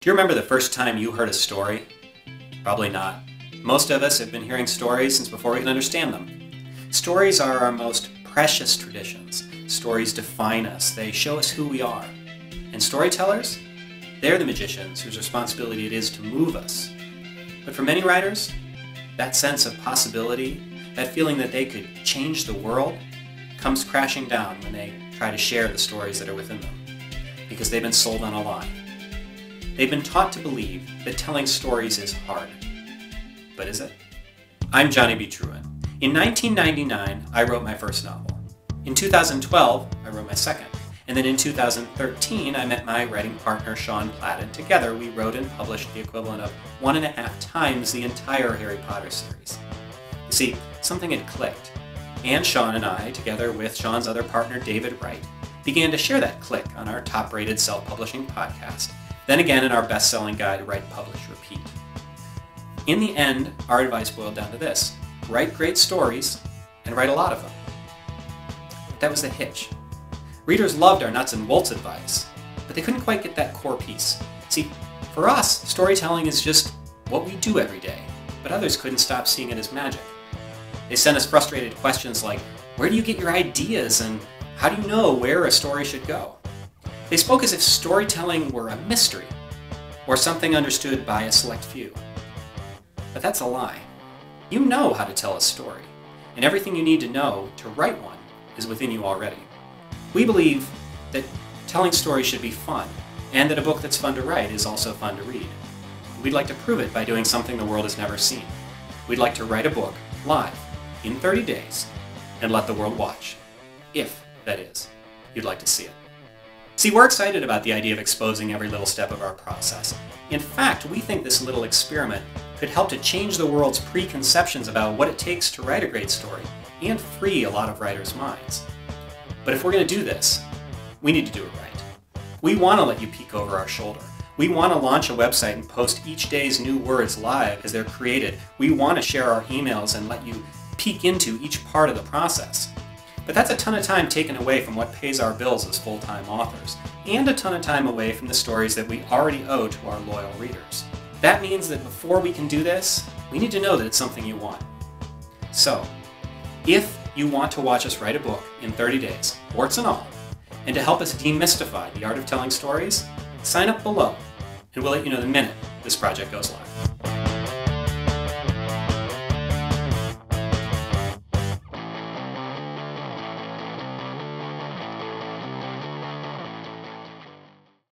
Do you remember the first time you heard a story? Probably not. Most of us have been hearing stories since before we can understand them. Stories are our most precious traditions. Stories define us. They show us who we are. And storytellers? They're the magicians whose responsibility it is to move us. But for many writers, that sense of possibility, that feeling that they could change the world, comes crashing down when they try to share the stories that are within them, because they've been sold on a lie. They've been taught to believe that telling stories is hard. But is it? I'm Johnny B. Truant. In 1999, I wrote my first novel. In 2012, I wrote my second. And then in 2013, I met my writing partner, Sean Platt, and together we wrote and published the equivalent of 1.5 times the entire Harry Potter series. You see, something had clicked. And Sean and I, together with Sean's other partner, David Wright, began to share that click on our top-rated self-publishing podcast, then again in our best-selling guide, Write, Publish, Repeat. In the end, our advice boiled down to this: write great stories and write a lot of them. But that was the hitch. Readers loved our nuts and bolts advice, but they couldn't quite get that core piece. See, for us, storytelling is just what we do every day, but others couldn't stop seeing it as magic. They sent us frustrated questions like, where do you get your ideas and how do you know where a story should go? They spoke as if storytelling were a mystery, or something understood by a select few. But that's a lie. You know how to tell a story, and everything you need to know to write one is within you already. We believe that telling stories should be fun, and that a book that's fun to write is also fun to read. We'd like to prove it by doing something the world has never seen. We'd like to write a book live in 30 days and let the world watch, if, that is, you'd like to see it. See, we're excited about the idea of exposing every little step of our process. In fact, we think this little experiment could help to change the world's preconceptions about what it takes to write a great story and free a lot of writers' minds. But if we're going to do this, we need to do it right. We want to let you peek over our shoulder. We want to launch a website and post each day's new words live as they're created. We want to share our emails and let you peek into each part of the process. But that's a ton of time taken away from what pays our bills as full-time authors, and a ton of time away from the stories that we already owe to our loyal readers. That means that before we can do this, we need to know that it's something you want. So, if you want to watch us write a book in 30 days, warts and all, and to help us demystify the art of telling stories, sign up below, and we'll let you know the minute this project goes live.